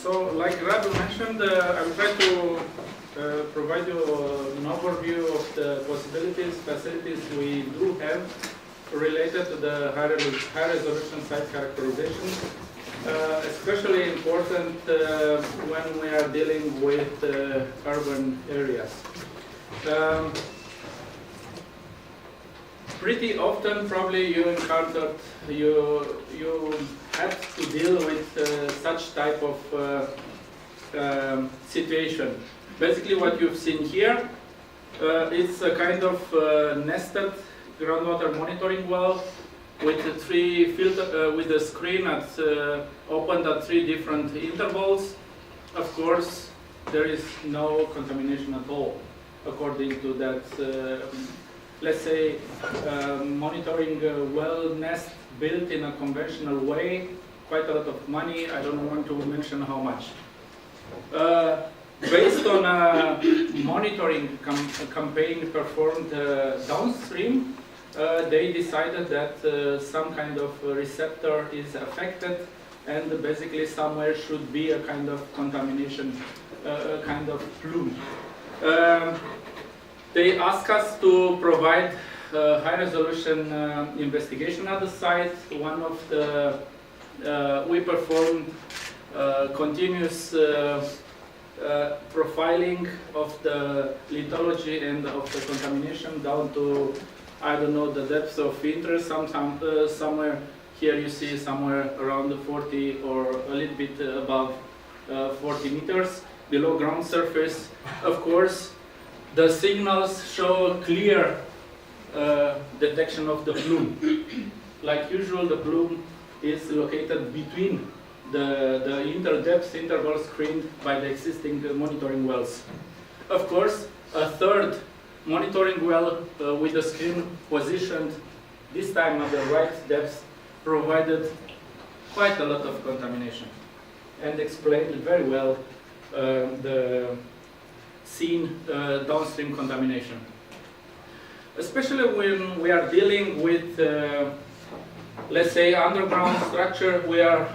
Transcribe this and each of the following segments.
So, like Radu mentioned, I will try to provide you an overview of the possibilities, facilities we do have related to the high resolution site characterization. Especially important when we are dealing with urban areas. Pretty often, probably you encountered, you had to deal with such type of situation. Basically, what you've seen here, it's a kind of nested groundwater monitoring well with with the screen opened at 3 different intervals. Of course, there is no contamination at all, according to that. Let's say monitoring a well nest built in a conventional way, quite a lot of money. I don't want to mention how much. Based on a monitoring campaign performed downstream, they decided that some kind of receptor is affected, and basically somewhere should be a kind of contamination, a kind of plume. They asked us to provide high-resolution investigation at the site. One of the we performed continuous profiling of the lithology and of the contamination down to, I don't know, the depth of interest. Somewhere here you see somewhere around 40 or a little bit above 40 meters below ground surface. Of course, the signals show clear detection of the plume. Like usual, the plume is located between the depth intervals screened by the existing monitoring wells. Of course, a third monitoring well with the screen positioned this time at the right depth provided quite a lot of contamination and explained very well the seen downstream contamination. Especially when we are dealing with, let's say, underground structure, we are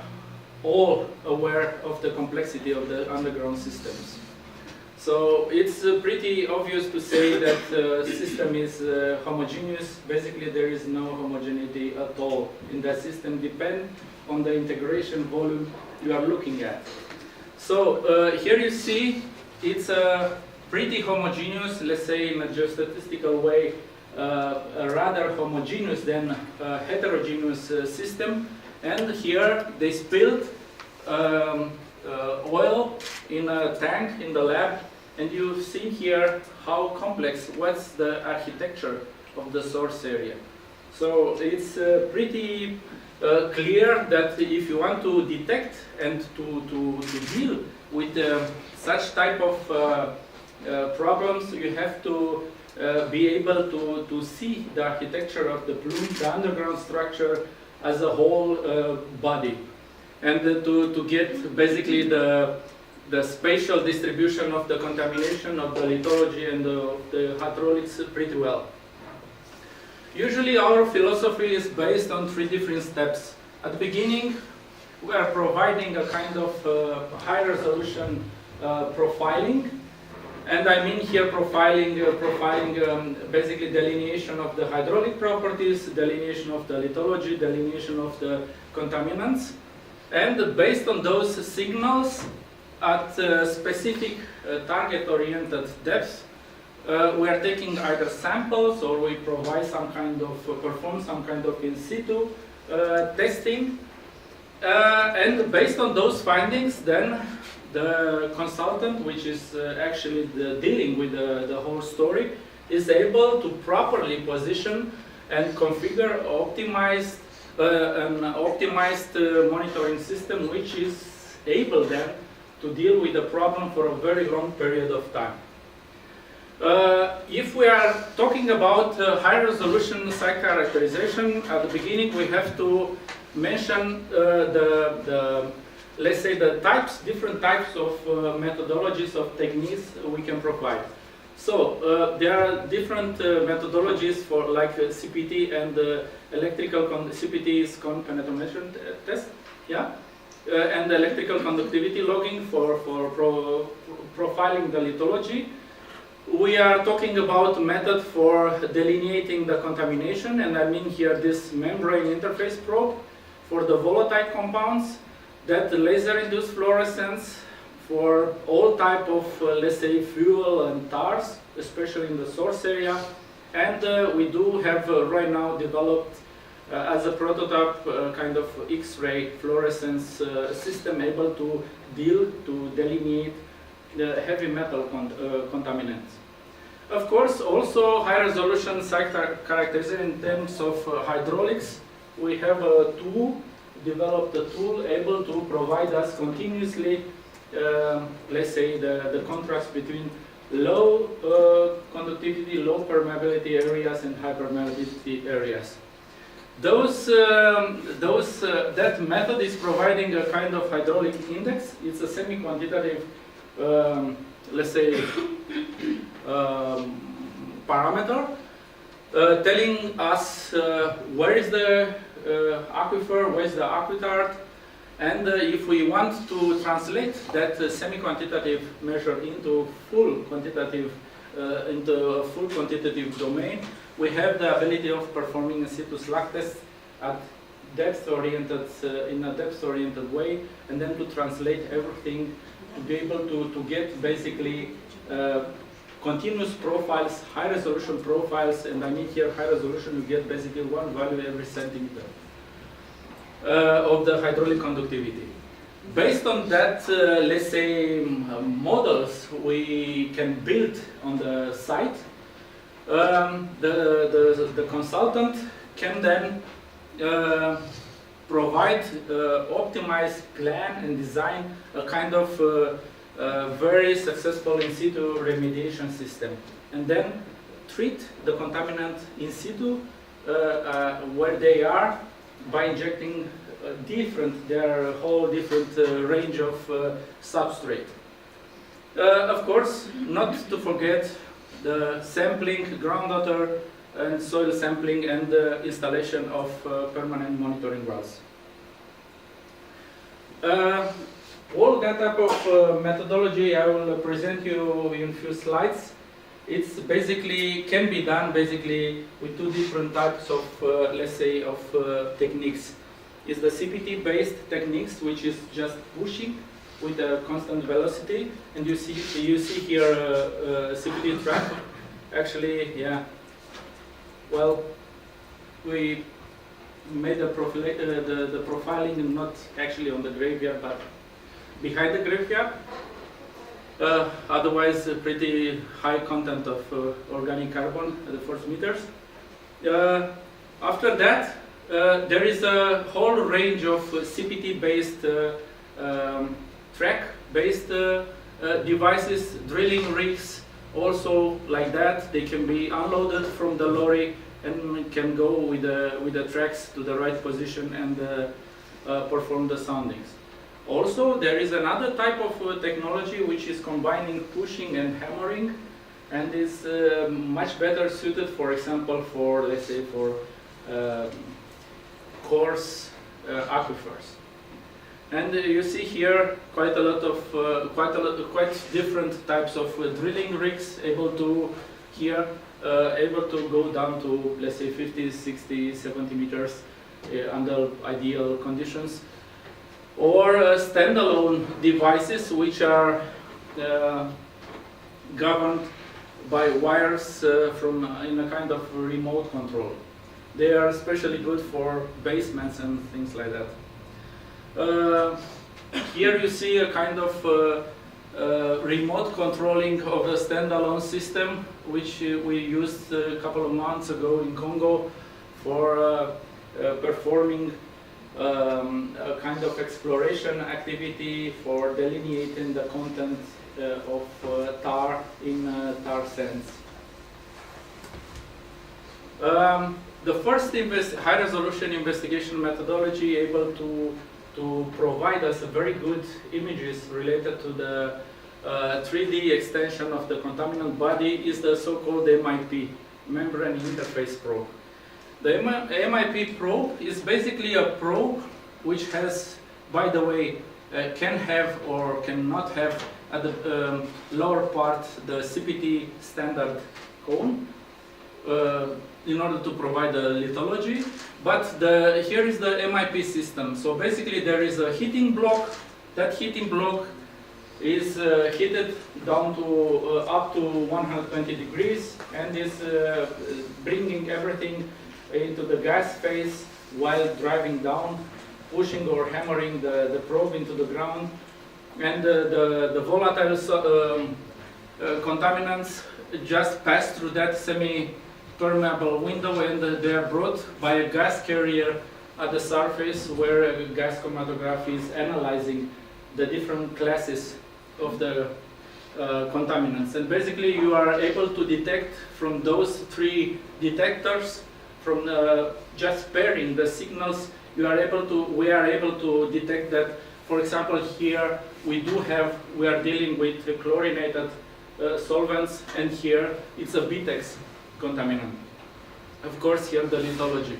all aware of the complexity of the underground systems. So it's pretty obvious to say that the system is homogeneous. Basically, there is no homogeneity at all in that system, depend on the integration volume you are looking at. So here you see it's a pretty homogeneous, let's say in a geostatistical way, a rather homogeneous than heterogeneous system. And here they spilled oil in a tank in the lab, and you've seen here how complex, what's the architecture of the source area. So it's pretty clear that if you want to detect and to deal with such type of problems, you have to be able to see the architecture of the plume, the underground structure as a whole body, and to get basically the spatial distribution of the contamination of the lithology and the hydraulics pretty well. Usually our philosophy is based on 3 different steps. At the beginning, we are providing a kind of high resolution profiling. And I mean here profiling basically delineation of the hydraulic properties, delineation of the lithology, delineation of the contaminants. And based on those signals at specific target-oriented depths, we are taking either samples or we provide some kind of, perform some kind of in situ testing. And based on those findings, then the consultant, which is actually dealing with the whole story, is able to properly position and configure an optimized monitoring system, which is able then to deal with the problem for a very long period of time. If we are talking about high-resolution site characterization, at the beginning we have to mention let's say the different types of methodologies of techniques we can provide. So there are different methodologies for like CPT and electrical CPT is penetration test, yeah. and electrical conductivity logging for profiling the lithology. We are talking about a method for delineating the contamination, and I mean here this membrane interface probe for the volatile compounds, that laser-induced fluorescence for all type of, let's say, fuel and tars, especially in the source area. And we do have right now developed as a prototype kind of X-ray fluorescence system able to delineate the heavy metal contaminants. Of course, also high resolution site characterization in terms of hydraulics. We have developed a tool able to provide us continuously, let's say, the contrast between low conductivity, low permeability areas and high permeability areas. That method is providing a kind of hydraulic index. It's a semi-quantitative, let's say, parameter telling us where is the aquifer, where is the aquitard, and if we want to translate that semi-quantitative measure into full quantitative domain, we have the ability of performing in situ slug tests at depth-oriented in a depth-oriented way, and then to translate everything to be able to get basically continuous profiles, high-resolution profiles, and I mean here high-resolution, you get basically one value every centimeter of the hydraulic conductivity. Based on that, let's say, models we can build on the site, the consultant can then provide optimized plan and design a kind of very successful in situ remediation system, and then treat the contaminant in situ where they are by injecting their whole different range of substrate. Of course, not to forget the sampling, groundwater and soil sampling, and the installation of permanent monitoring wells. All that type of methodology I will present you in a few slides. It's basically can be done basically with two different types of let's say of techniques. Is the CPT based techniques, which is just pushing with a constant velocity, and you see here a CPT track. Actually, yeah. Well, we made the profiling not actually on the graveyard, but behind the graveyard. Otherwise, a pretty high content of organic carbon at the first meters. After that, there is a whole range of CPT-based, track-based devices, drilling rigs, also like that. They can be unloaded from the lorry and can go with the tracks to the right position and perform the soundings. Also, there is another type of technology which is combining pushing and hammering, and is much better suited, for example, for, let's say, for coarse aquifers. And you see here quite different types of drilling rigs able to go down to, let's say, 50, 60, 70 meters under ideal conditions, or standalone devices which are governed by wires in a kind of remote control. They are especially good for basements and things like that. Here you see a kind of remote controlling of a standalone system, which we used a couple of months ago in Congo for performing a kind of exploration activity for delineating the content of tar in tar sands. The first high-resolution investigation methodology able to provide us a very good images related to the 3D extension of the contaminant body is the so-called MIP, membrane interface probe. The MIP probe is basically a probe which has by the way, can have or cannot have at the lower part the CPT standard cone in order to provide the lithology. But here is the MIP system. So basically there is a heating block. That heating block is heated down to up to 120 degrees and is bringing everything into the gas phase while driving down, pushing or hammering the probe into the ground. And the volatile contaminants just pass through that semi-permeable window, and they are brought by a gas carrier at the surface where a gas chromatograph is analyzing the different classes of the contaminants. And basically you are able to detect from those three detectors, from just pairing the signals, we are able to detect that, for example, here we are dealing with chlorinated solvents, and here it's a BTEX contaminant. Of course, here the lithology.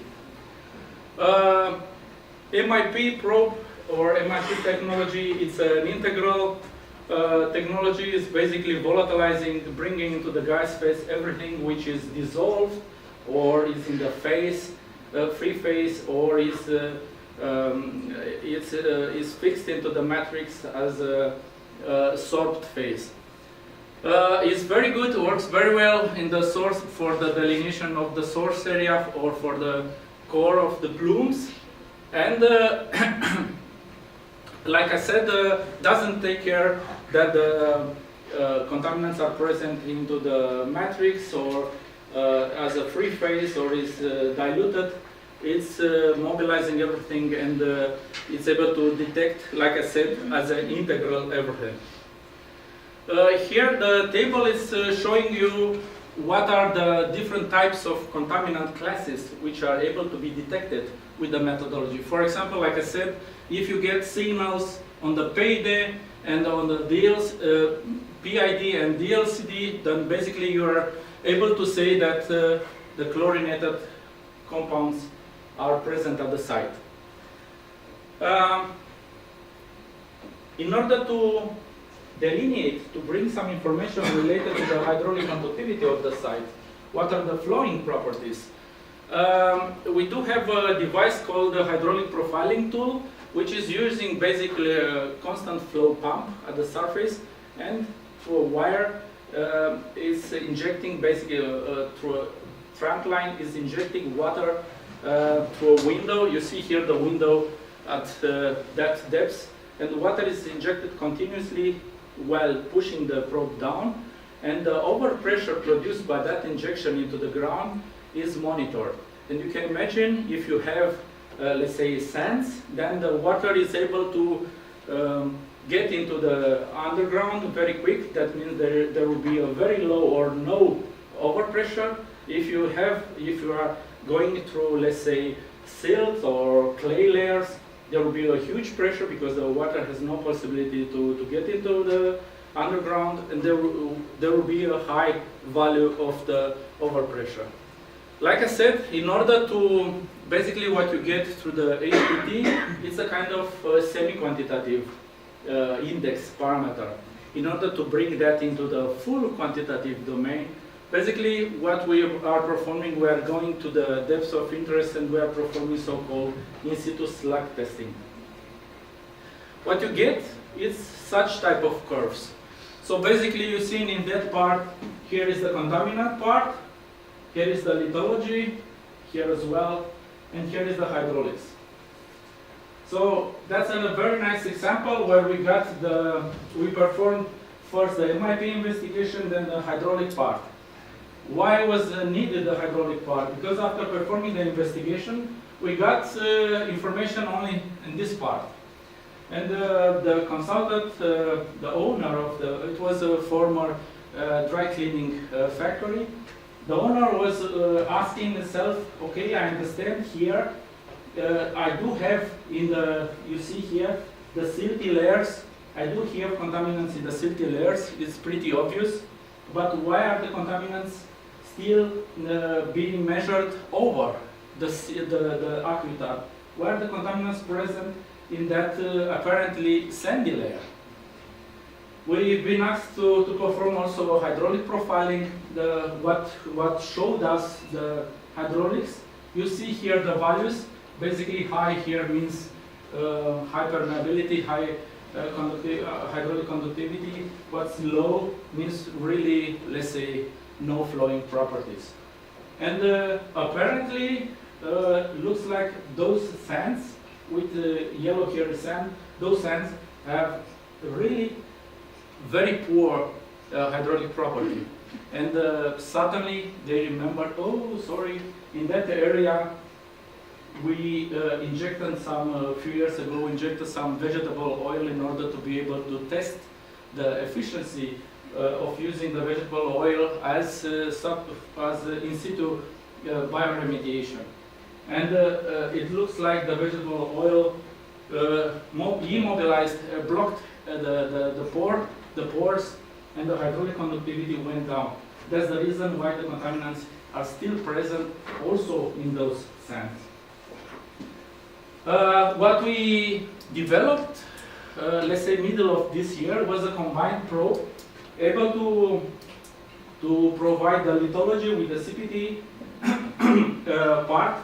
MIP probe or MIP technology, it's an integral technology. Is basically volatilizing, bringing into the gas phase everything which is dissolved or is in the phase, free phase, or is fixed into the matrix as a sorbed phase. It's very good, works very well in the source for the delineation of the source area or for the core of the plumes, and like I said, doesn't take care that the contaminants are present into the matrix or as a free phase or is diluted. It's mobilizing everything, and it's able to detect, like I said, as an integral everything. Here the table is showing you what are the different types of contaminant classes which are able to be detected with the methodology. For example, like I said, if you get signals on the PID and on the PID and DLCD, then basically you are able to say that the chlorinated compounds are present at the site. In order to delineate, to bring some information related to the hydraulic conductivity of the site, what are the flowing properties? We do have a device called the hydraulic profiling tool, which is using basically a constant flow pump at the surface, and through a wire is injecting basically through a trunk line is injecting water through a window. You see here the window at that depth, and the water is injected continuously while pushing the probe down, and the overpressure produced by that injection into the ground is monitored. And you can imagine if you have let's say sands, then the water is able to get into the underground very quick. That means there will be a very low or no overpressure. If you are going through, let's say, silt or clay layers, there will be a huge pressure because the water has no possibility to get into the underground, and there will be a high value of the overpressure. Like I said, in order to, basically what you get through the HPT, it's a kind of semi-quantitative index parameter. In order to bring that into the full quantitative domain, basically what we are performing, we are going to the depths of interest and we are performing so-called in situ slug testing. What you get is such type of curves. So basically you see in that part, here is the contaminant part, here is the lithology, here as well, and here is the hydraulics. So that's a very nice example where we performed first the MIP investigation, then the hydraulic part. Why was needed the hydraulic part? Because after performing the investigation, we got information only in this part. And the consultant, the owner of it was a former dry cleaning factory. The owner was asking himself, okay, I understand here, I do have you see here, the silty layers. I do have contaminants in the silty layers, it's pretty obvious. But why are the contaminants still being measured over the aquitard? Why are the contaminants present in that apparently sandy layer. We've been asked to perform also hydraulic profiling. What showed us the hydraulics. You see here the values. Basically, high here means high permeability, high hydraulic conductivity. What's low means really, let's say, no flowing properties. And apparently, looks like those sands with the yellow here sand, those sands have really very poor hydraulic property. And suddenly they remembered, oh, sorry, in that area we injected a few years ago, injected some vegetable oil in order to be able to test the efficiency of using the vegetable oil as in situ bioremediation. And it looks like the vegetable oil immobilized, blocked the pores, and the hydraulic conductivity went down. That's the reason why the contaminants are still present also in those sands. What we developed, let's say middle of this year, was a combined probe able to provide the lithology with the CPT part,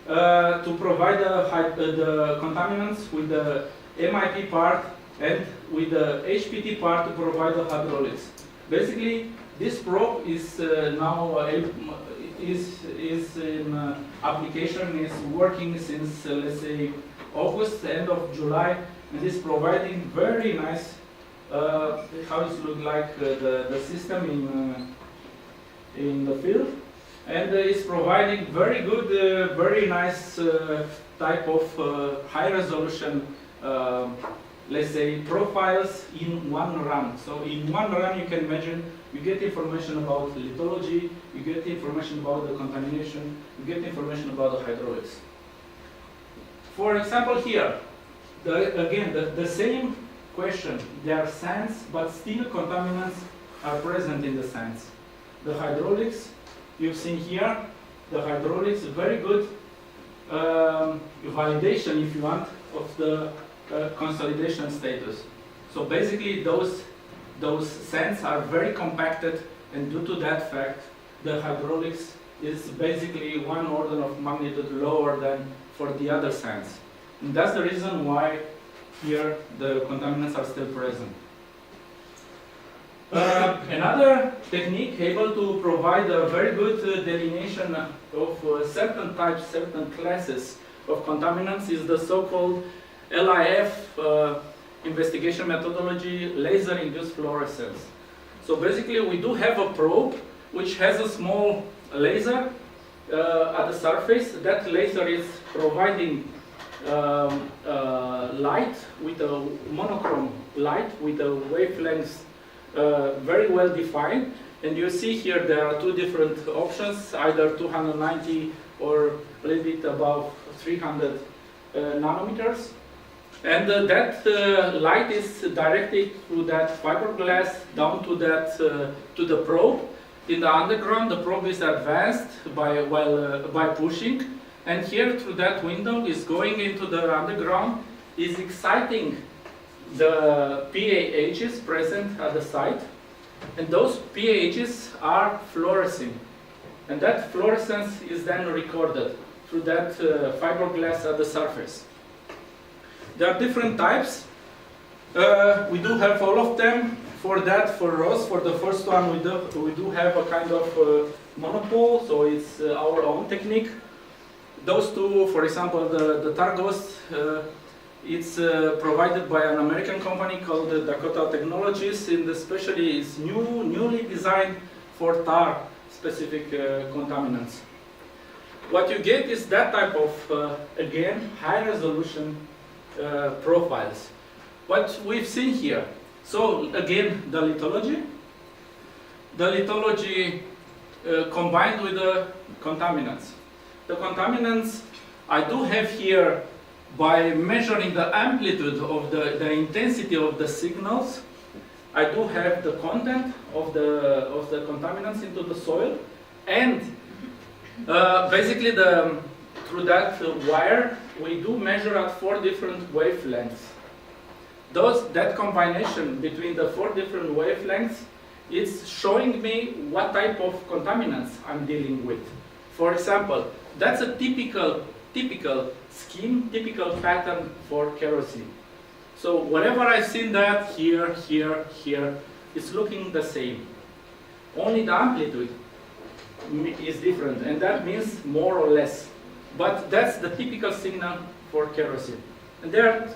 to provide the contaminants with the MIP part, and with the HPT part to provide the hydraulics. Basically, this probe is now is in application, is working since let's say August, end of July, and is providing very nice how it looks like the system in the field, and is providing very good, very nice type of high resolution. Let's say profiles in one run. So in one run, you can imagine you get information about lithology, you get information about the contamination, you get information about the hydraulics. For example, here, again, the same question. There are sands, but still contaminants are present in the sands. The hydraulics, you've seen here, the hydraulics, very good validation, if you want, of the consolidation status. So basically those sands are very compacted, and due to that fact the hydraulics is basically one order of magnitude lower than for the other sands. And that's the reason why here the contaminants are still present. Another technique able to provide a very good delineation of certain types, certain classes of contaminants is the so-called LIF investigation methodology, laser-induced fluorescence. So basically we do have a probe which has a small laser at the surface. That laser is providing light with a monochrome light with a wavelength very well defined. And you see here there are two different options, either 290 or a little bit above 300 nanometers. And that light is directed through that fiberglass down to that to the probe. In the underground, the probe is advanced by pushing, and here through that window is going into the underground, is exciting the PAHs present at the site, and those PAHs are fluorescing, and that fluorescence is then recorded through that fiberglass at the surface. There are different types. We do have all of them. For that, for us, for the first one, we do have a kind of monopole, so it's our own technique. Those two, for example, the Targos, it's provided by an American company called Dakota Technologies, and especially it's newly designed for tar specific contaminants. What you get is that type of, again, high resolution profiles. What we've seen here. So again, the lithology combined with the contaminants. The contaminants I do have here, by measuring the amplitude of the intensity of the signals, I do have the content of the contaminants into the soil, and basically through that wire we do measure at 4 different wavelengths. That combination between the 4 different wavelengths is showing me what type of contaminants I'm dealing with. For example, that's a typical scheme, typical pattern for kerosene. So whenever I've seen that here, it's looking the same. Only the amplitude is different, and that means more or less. But that's the typical signal for kerosene. And there are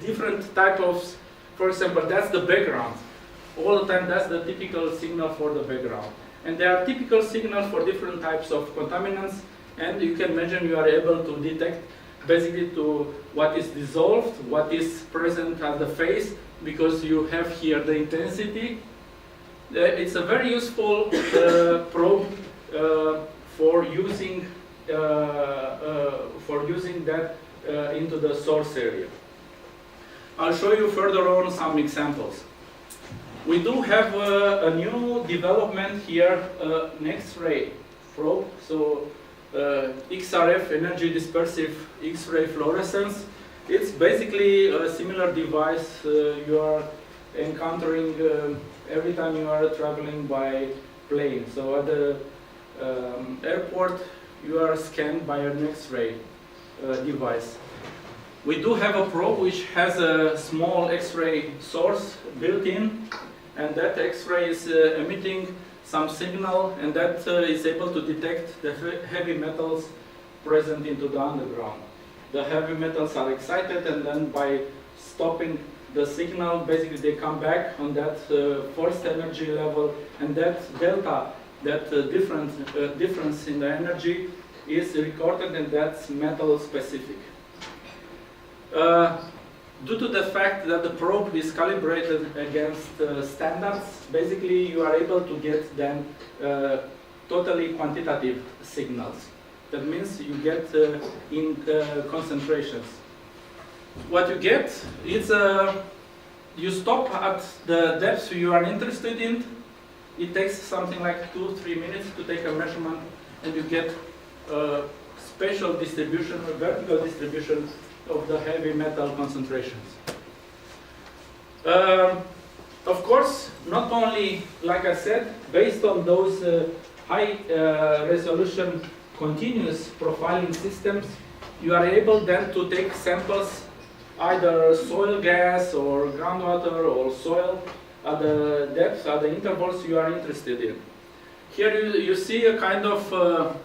different types of, for example, that's the background. All the time that's the typical signal for the background. And there are typical signals for different types of contaminants, and you can imagine you are able to detect basically to what is dissolved, what is present at the phase, because you have here the intensity. It's a very useful probe for using that into the source area. I'll show you further on some examples. We do have a new development here, an X-ray probe. So XRF, energy dispersive X-ray fluorescence. It's basically a similar device you are encountering every time you are traveling by plane. So at the airport, you are scanned by an X-ray device. We do have a probe which has a small X-ray source built in, and that X-ray is emitting some signal, and that is able to detect the heavy metals present into the underground. The heavy metals are excited, and then by stopping the signal, basically they come back on that first energy level, and that delta, that difference in the energy is recorded, and that's metal specific. Due to the fact that the probe is calibrated against standards, basically you are able to get then totally quantitative signals. That means you get in concentrations. What you get is you stop at the depth you are interested in. It takes something like 2-3 minutes to take a measurement, and you get a spatial distribution, a vertical distribution of the heavy metal concentrations. Of course, not only, like I said, based on those high resolution continuous profiling systems, you are able then to take samples, either soil gas or groundwater or soil, at the depth, at the intervals you are interested in. Here you see a kind of,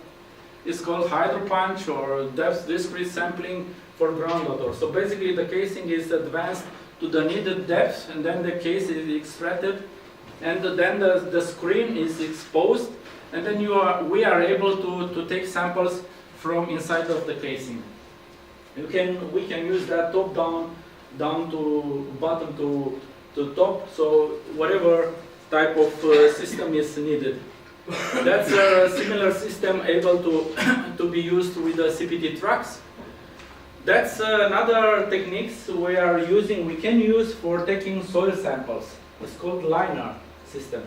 it's called hydropunch or depth discrete sampling for groundwater. So basically the casing is advanced to the needed depth, and then the case is extracted, and then the screen is exposed, and then we are able to take samples from inside of the casing. We can use that top down to bottom to top, so whatever type of system is needed. That's a similar system able to be used with the CPT trucks. That's another techniques we can use for taking soil samples. It's called liner system.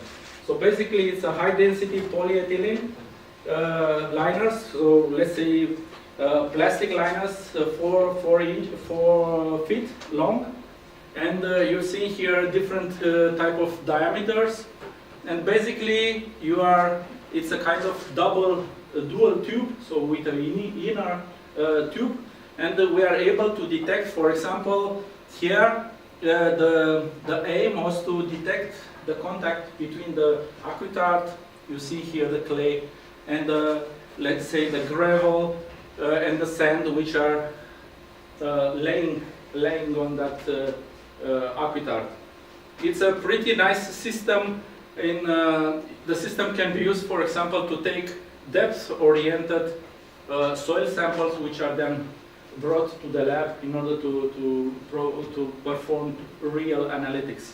So basically it's a high density polyethylene liners. So let's say plastic liners 4 feet long. And you see here different type of diameters. And basically it's a kind of dual tube, so with an inner tube. And we are able to detect, for example, here the aim was to detect the contact between the aquitard, you see here the clay, and let's say the gravel and the sand, which are laying on that aquitard. It's a pretty nice system. The system can be used, for example, to take depth-oriented soil samples, which are then brought to the lab in order to perform real analytics.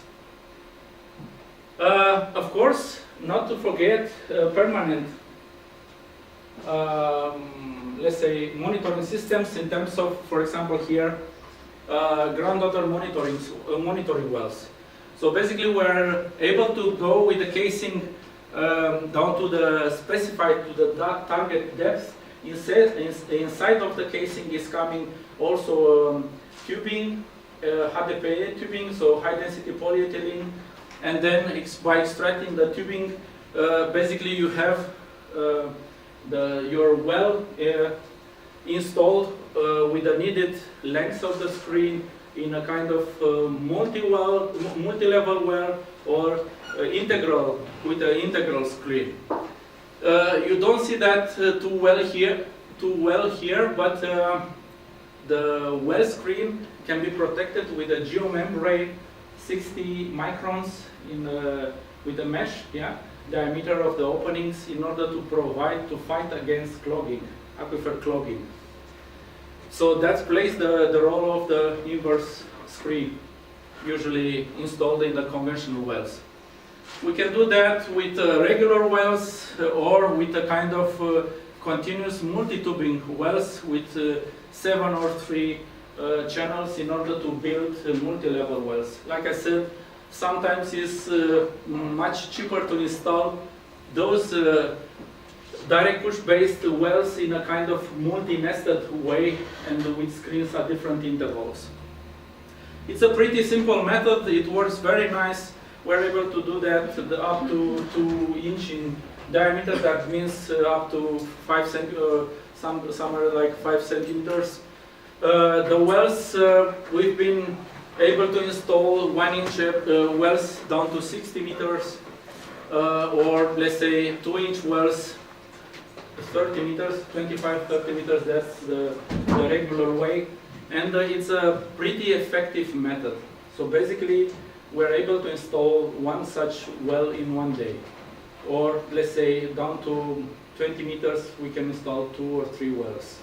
Of course, not to forget permanent, let's say, monitoring systems in terms of, for example, here, groundwater monitoring wells. So basically, we're able to go with the casing down to the specified, to the target depth, inside of the casing is coming also tubing, HDPE tubing, so high density polyethylene, and then by extracting the tubing, basically you have your well installed with the needed length of the screen in a kind of multi-level well or integral with an integral screen. You don't see that too well here, but the well screen can be protected with a geomembrane 60 microns with a mesh, diameter of the openings in order to fight against clogging, aquifer clogging. So that plays the role of the inverse screen, usually installed in the conventional wells. We can do that with regular wells or with a kind of continuous multi-tubing wells with 7 or 3 channels in order to build multi-level wells. Like I said, sometimes it's much cheaper to install those direct push-based wells in a kind of multi-nested way and with screens at different intervals. It's a pretty simple method. It works very nice. We're able to do that up to 2 inch in diameter. That means up to 5 somewhere like 5 centimeters. The wells we've been able to install 1 inch wells down to 60 meters, or let's say 2 inch wells 30 meters, 25-30 meters. That's the regular way, and it's a pretty effective method. So basically, we're able to install 1 such well in 1 day, or let's say down to 20 meters, we can install 2 or 3 wells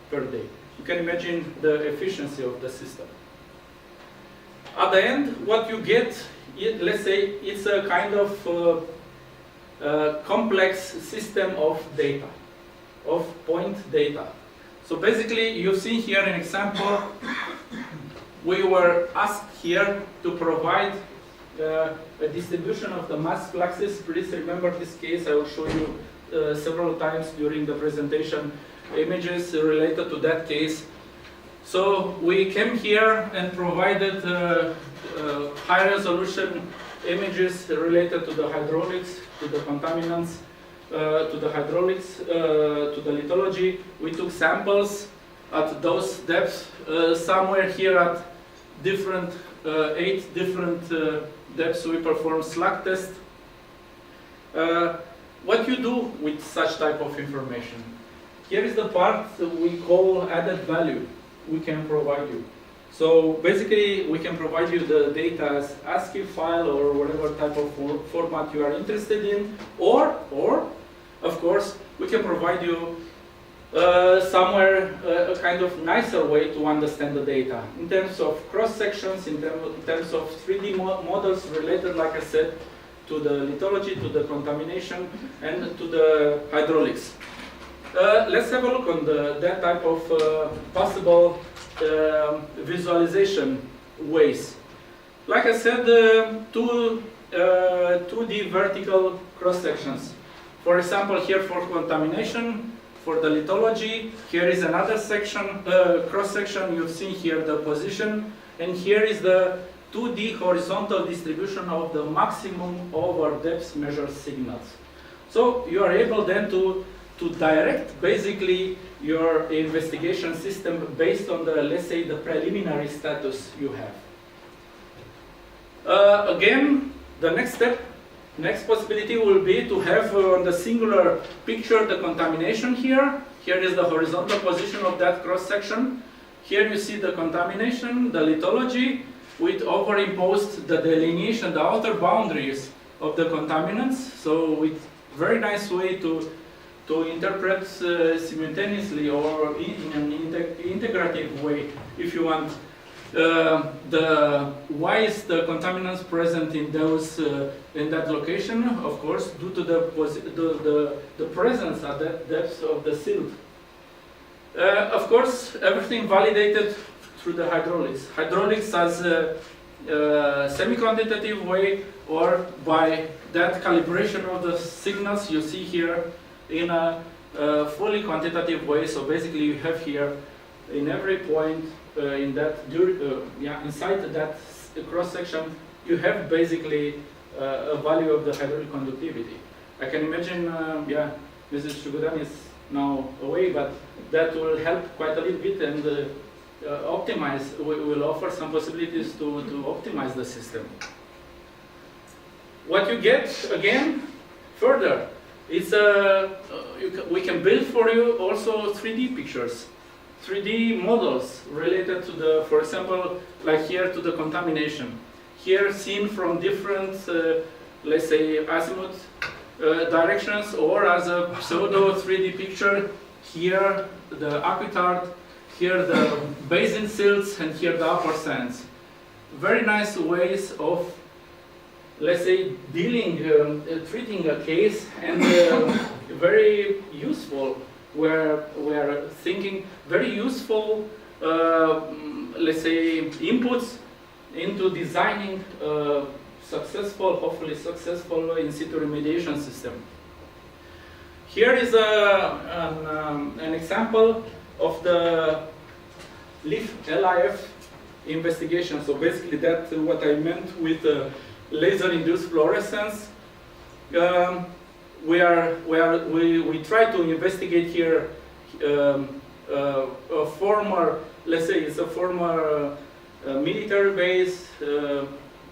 per day. You can imagine the efficiency of the system. At the end, what you get, let's say, it's a kind of complex system of data, of point data. So basically, you've seen here an example. We were asked here to provide a distribution of the mass fluxes. Please remember this case. I will show you several times during the presentation images related to that case. So we came here and provided high resolution images related to the hydraulics, to the contaminants, to the hydraulics, to the lithology. We took samples at those depths, somewhere here at 8 different depths. We performed slug test. What you do with such type of information? Here is the part we call added value we can provide you. So basically, we can provide you the data as ASCII file or whatever type of format you are interested in, or of course, we can provide you somewhere a kind of nicer way to understand the data in terms of cross sections, in terms of 3D models related, like I said, to the lithology, to the contamination, and to the hydraulics. Let's have a look on that type of possible visualization ways. Like I said, 2D vertical cross sections. For example, here for contamination, for the lithology, here is another section, cross section. You've seen here the position, and here is the 2D horizontal distribution of the maximum over depth measured signals. So you are able then to direct basically your investigation system based on the, let's say, the preliminary status you have. Again, the next possibility will be to have on the singular picture the contamination here. Here is the horizontal position of that cross section. Here you see the contamination, the lithology, with overimposed the delineation, the outer boundaries of the contaminants. So with very nice way to interpret simultaneously or in an integrative way, if you want, why is the contaminants present in those in that location? Of course, due to the presence at that depth of the silt. Of course, everything validated through the hydraulics. Hydraulics as a semi-quantitative way, or by that calibration of the signals you see here in a fully quantitative way. So basically you have here in every point in that inside that cross section you have basically a value of the hydraulic conductivity. I can imagine, Mrs. Shugudan is now away, but that will help quite a little bit and optimize. We will offer some possibilities to optimize the system. What you get again further is we can build for you also 3D pictures, 3D models related to the, for example, like here to the contamination. Here seen from different, let's say, azimuth directions, or as a pseudo 3D picture. Here the aquitard, here the basin silts, and here the upper sands. Very nice ways of, let's say, dealing, treating a case, and very useful. We are thinking very useful, let's say, inputs into designing successful, hopefully successful in situ remediation system. Here is an example of the LIF investigation. So basically that's what I meant with laser-induced fluorescence. We try to investigate here a former, let's say it's a former military base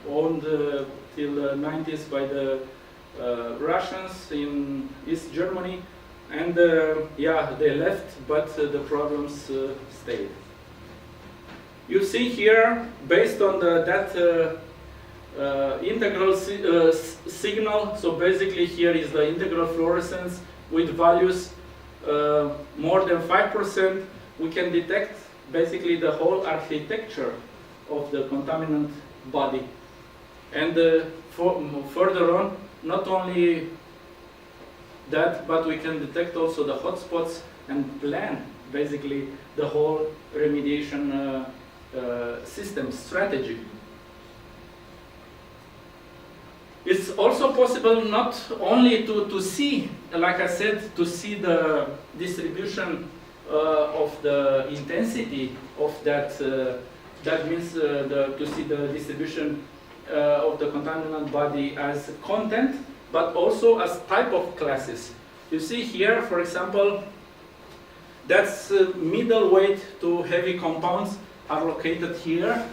owned till the 90s by the Russians in East Germany, and they left, but the problems stayed. You see here, based on that integral signal, so basically here is the integral fluorescence with values more than 5%, we can detect basically the whole architecture of the contaminant body. And further on, not only that, but we can detect also the hotspots and plan basically the whole remediation system strategy. It's also possible not only to see, like I said, to see the distribution of the intensity of that, that means to see the distribution of the contaminant body as content, but also as type of classes. You see here, for example, that's middleweight to heavy compounds are located here.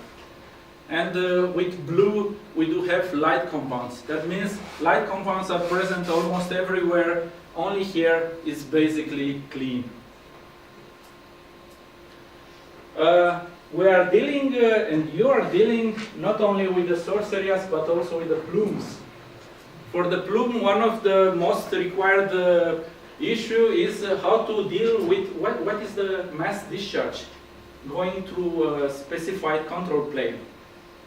And with blue, we do have light compounds. That means light compounds are present almost everywhere. Only here is basically clean. We are dealing, and you are dealing, not only with the source areas, but also with the plumes. For the plume, one of the most required issue is how to deal with what is the mass discharge going through a specified control plane.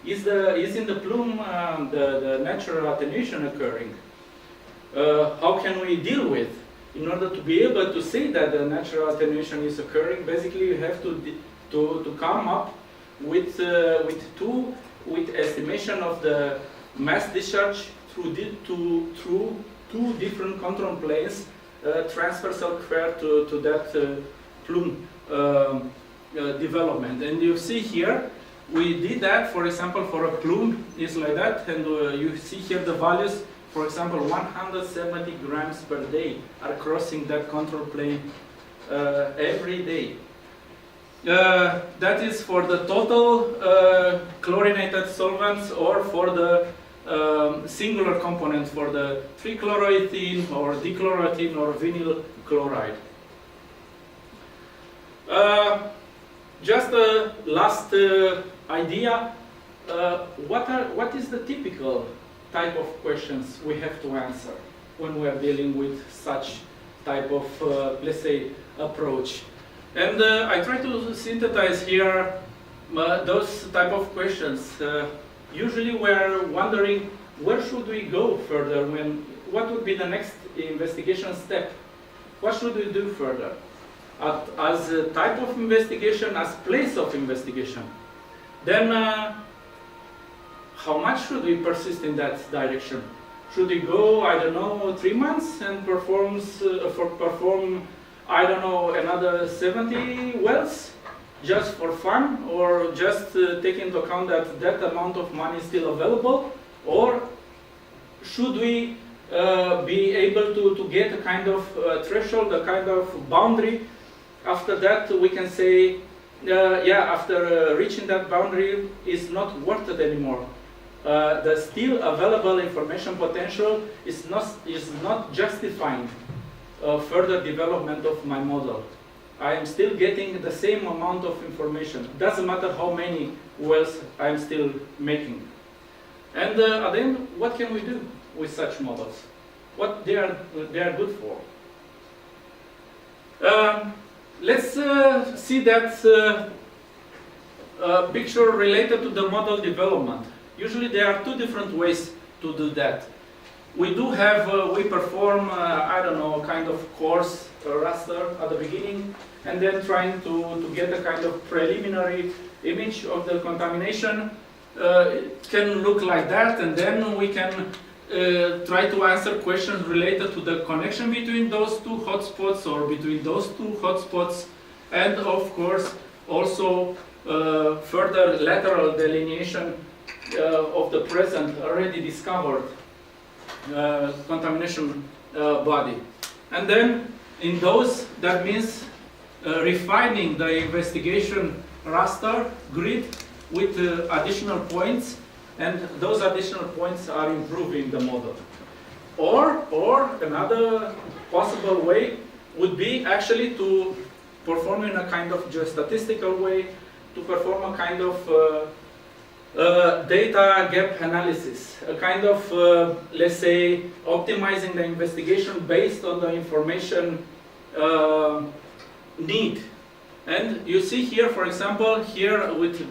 Is in the plume the natural attenuation occurring? How can we deal with? In order to be able to say that the natural attenuation is occurring, basically you have to come up with estimation of the mass discharge through two different control planes, transversal to that plume development. And you see here, we did that, for example, for a plume is like that, and you see here the values, for example, 170 grams per day are crossing that control plane every day. That is for the total chlorinated solvents, or for the singular component, for the trichloroethene or dichloroethene or vinyl chloride. Just a last idea, what is the typical type of questions we have to answer when we are dealing with such type of, let's say, approach? And I try to synthesize here those type of questions. Usually we are wondering, where should we go further? What would be the next investigation step? What should we do further? As a type of investigation, as place of investigation. Then how much should we persist in that direction? Should we go, I don't know, 3 months and perform, I don't know, another 70 wells just for fun, or just take into account that that amount of money is still available? Or should we be able to get a kind of threshold, a kind of boundary? After that, we can say, yeah, after reaching that boundary, is not worth it anymore. The still available information potential is not justifying further development of my model. I am still getting the same amount of information. Doesn't matter how many wells I am still making. And then, what can we do with such models? What they are good for? Let's see that picture related to the model development. Usually there are two different ways to do that. We do have, we perform, I don't know, kind of coarse raster at the beginning, and then trying to get a kind of preliminary image of the contamination. It can look like that, and then we can try to answer questions related to the connection between those two hotspots or between those two hotspots, and of course also further lateral delineation of the present already discovered contamination body. And then in those, that means refining the investigation raster grid with additional points, and those additional points are improving the model. Or another possible way would be actually to perform in a kind of geostatistical way, to perform a kind of data gap analysis, a kind of, let's say, optimizing the investigation based on the information need. And you see here, for example, here with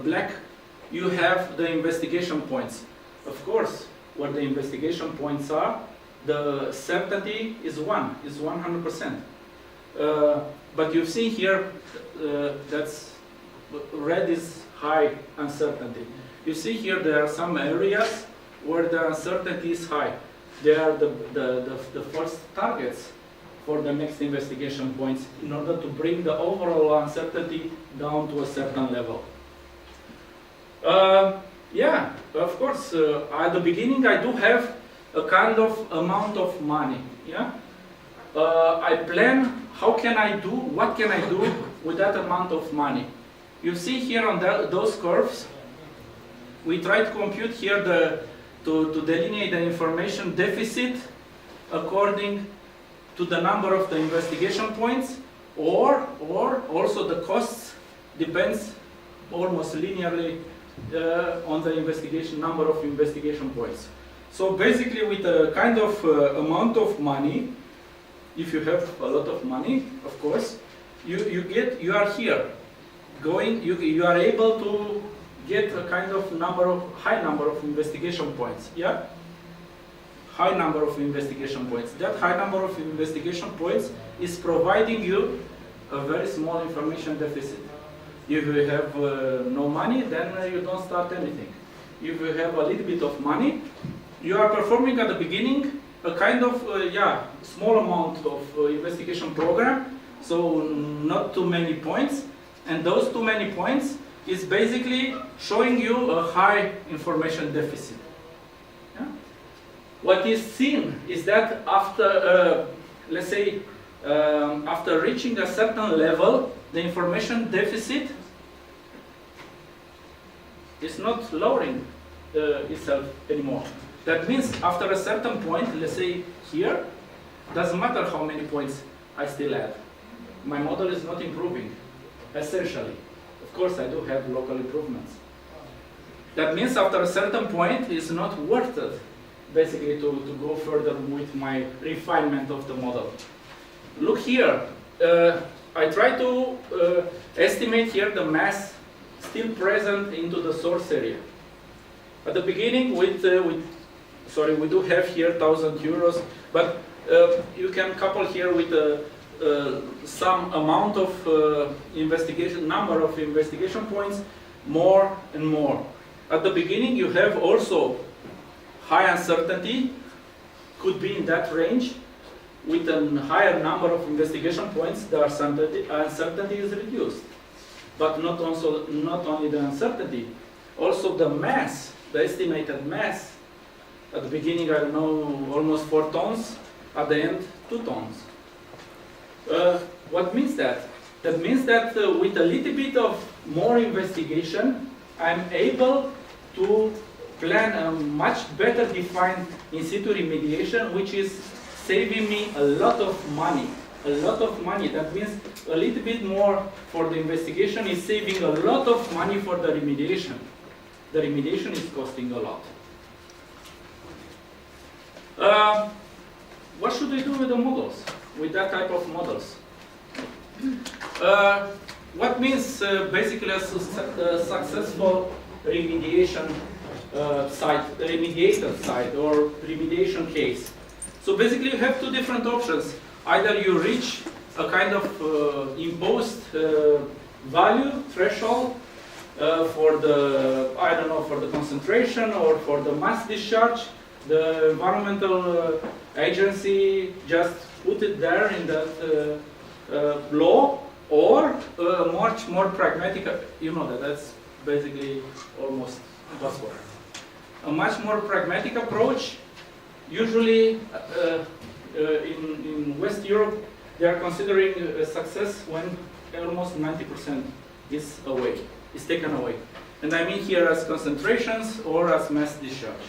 black, you have the investigation points. Of course, where the investigation points are, the certainty is 100%. But you see here, that's red is high uncertainty. You see here there are some areas where the uncertainty is high. They are the first targets for the next investigation points in order to bring the overall uncertainty down to a certain level. Yeah, of course, at the beginning I do have a kind of amount of money. Yeah, I plan how can I do, what can I do with that amount of money. You see here on those curves, we try to compute here to delineate the information deficit according to the number of the investigation points, or also the costs depends almost linearly on the number of investigation points. So basically, with a kind of amount of money, if you have a lot of money, of course, you are here going. You are able to get a kind of high number of investigation points. Yeah, high number of investigation points. That high number of investigation points is providing you a very small information deficit. If you have no money, then you don't start anything. If you have a little bit of money, you are performing at the beginning a kind of small amount of investigation program, so not too many points, and those too many points is basically showing you a high information deficit. Yeah? What is seen is that after, let's say, after reaching a certain level, the information deficit is not lowering itself anymore. That means after a certain point, let's say here, doesn't matter how many points I still add. My model is not improving, essentially. Of course, I do have local improvements. That means after a certain point, it's not worth it, basically, to go further with my refinement of the model. Look here. I try to estimate here the mass still present into the source area. At the beginning, we do have here 1,000 euros, but you can couple here with some amount of number of investigation points, more and more. At the beginning, you have also high uncertainty, could be in that range. With a higher number of investigation points, the uncertainty is reduced. But not only the uncertainty, also the mass, the estimated mass. At the beginning, I don't know, almost 4 tons. At the end, 2 tons. What means that? That means that with a little bit of more investigation, I'm able to plan a much better defined in situ remediation, which is saving me a lot of money. A lot of money. That means a little bit more for the investigation is saving a lot of money for the remediation. The remediation is costing a lot. What should we do with the models? With that type of models? What means basically a successful remediation remediated site or remediation case? So basically you have 2 different options. Either you reach a kind of imposed value, threshold, for the, I don't know, for the concentration or for the mass discharge. The environmental agency just put it there in that law, or much more pragmatic, you know that's basically almost buzzword. A much more pragmatic approach, usually in West Europe, they are considering a success when almost 90% is taken away. And I mean here as concentrations or as mass discharge.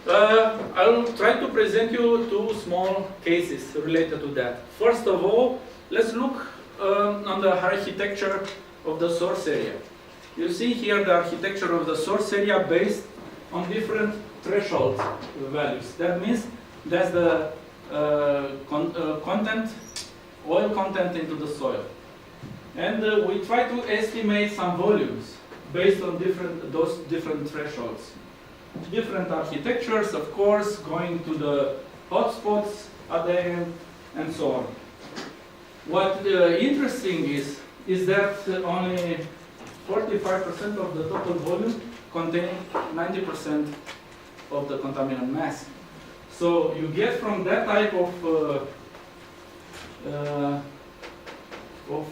I'll try to present you 2 small cases related to that. First of all, let's look on the architecture of the source area. You see here the architecture of the source area based on different threshold values. That means that's the content, oil content into the soil. And we try to estimate some volumes based on those different thresholds. Different architectures, of course, going to the hotspots at the end, and so on. What interesting is that only 45% of the total volume contain 90% of the contaminant mass. So you get from that type of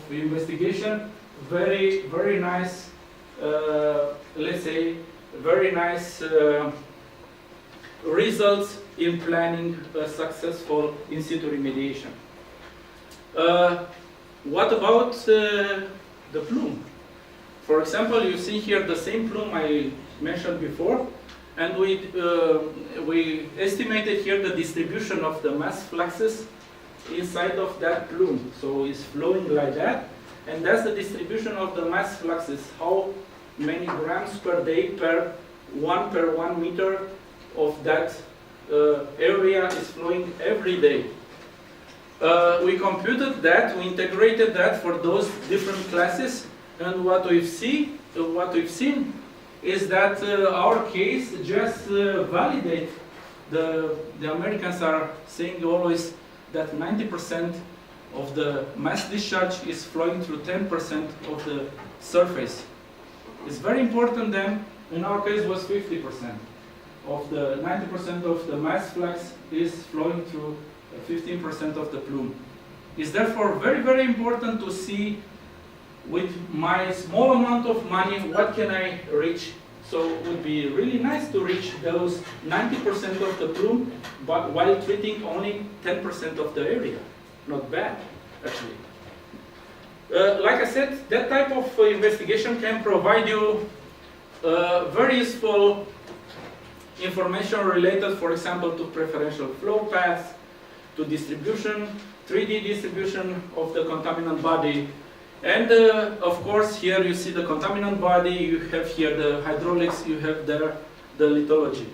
investigation very, very nice, let's say, very nice results in planning a successful in situ remediation. What about the plume? For example, you see here the same plume I mentioned before, and we estimated here the distribution of the mass fluxes inside of that plume. So it's flowing like that, and that's the distribution of the mass fluxes. How many grams per day per 1 meter of that area is flowing every day. We computed that, we integrated that for those different classes, and what we've seen is that our case just validates the Americans are saying always that 90% of the mass discharge is flowing through 10% of the surface. It's very important then, in our case was 50%. Of the 90% of the mass flux is flowing through 15% of the plume. It's therefore very, very important to see with my small amount of money, what can I reach? So it would be really nice to reach those 90% of the plume, but while treating only 10% of the area. Not bad, actually. Like I said, that type of investigation can provide you very useful information related, for example, to preferential flow paths, to distribution, 3D distribution of the contaminant body. And of course, here you see the contaminant body, you have here the hydraulics, you have there the lithology.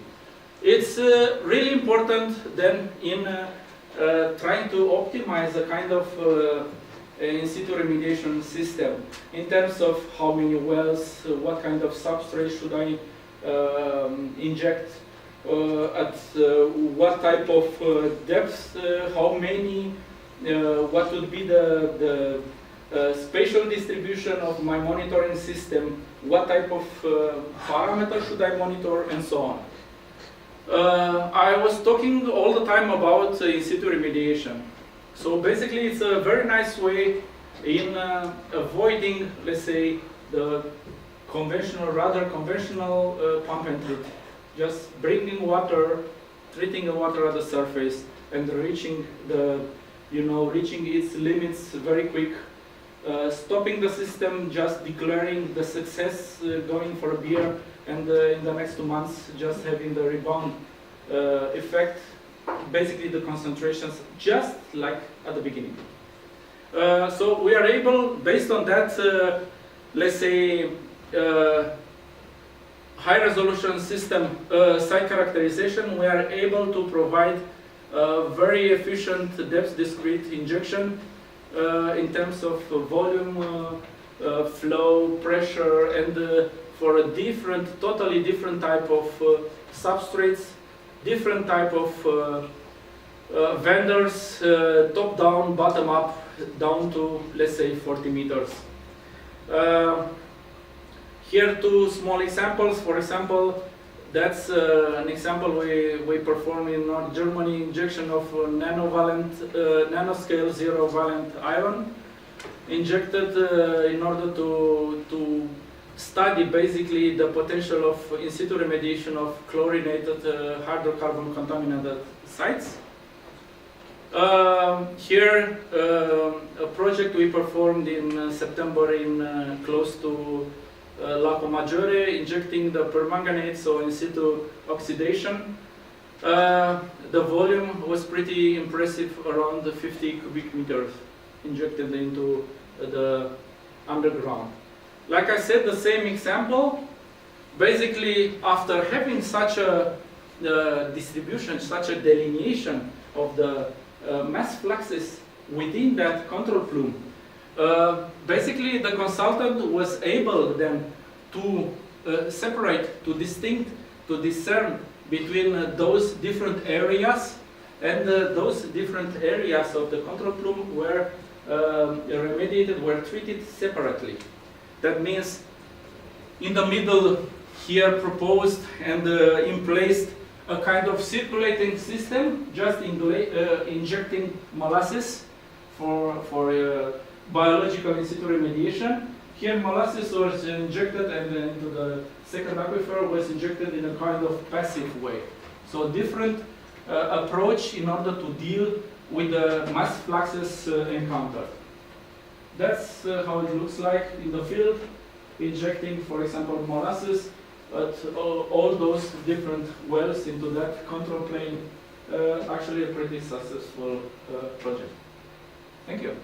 It's really important then in trying to optimize a kind of in situ remediation system in terms of how many wells, what kind of substrate should I inject, at what type of depth, how many, what would be the spatial distribution of my monitoring system, what type of parameters should I monitor, and so on. I was talking all the time about in situ remediation. So basically it's a very nice way in avoiding, let's say, the rather conventional pump and treat. Just bringing water, treating the water at the surface and reaching reaching its limits very quick. Stopping the system, just declaring the success, going for a beer, and in the next 2 months just having the rebound effect, basically the concentrations just like at the beginning. So we are able, based on that, let's say, high resolution system site characterization, we are able to provide very efficient depth discrete injection in terms of volume, flow, pressure, and for a totally different type of substrates, different type of vendors, top down, bottom up, down to, let's say, 40 meters. Here 2 small examples. For example, that's an example we perform in North Germany, injection of nanoscale zero valent iron, injected in order to study basically the potential of in situ remediation of chlorinated hydrocarbon contaminated sites. Here a project we performed in September in close to Lago Maggiore, injecting the permanganate, so in situ oxidation. The volume was pretty impressive, around 50 cubic meters injected into the underground. Like I said, the same example, basically after having such a distribution, such a delineation of the mass fluxes within that control plume, basically the consultant was able then to separate, to discern between those different areas, and those different areas of the control plume were remediated, were treated separately. That means in the middle here proposed and in place a kind of circulating system, just injecting molasses for biological in situ remediation. Here molasses was injected, and into the second aquifer was injected in a kind of passive way. So different approach in order to deal with the mass fluxes encountered. That's how it looks like in the field, injecting, for example, molasses at all those different wells into that control plane. Actually a pretty successful project. Thank you.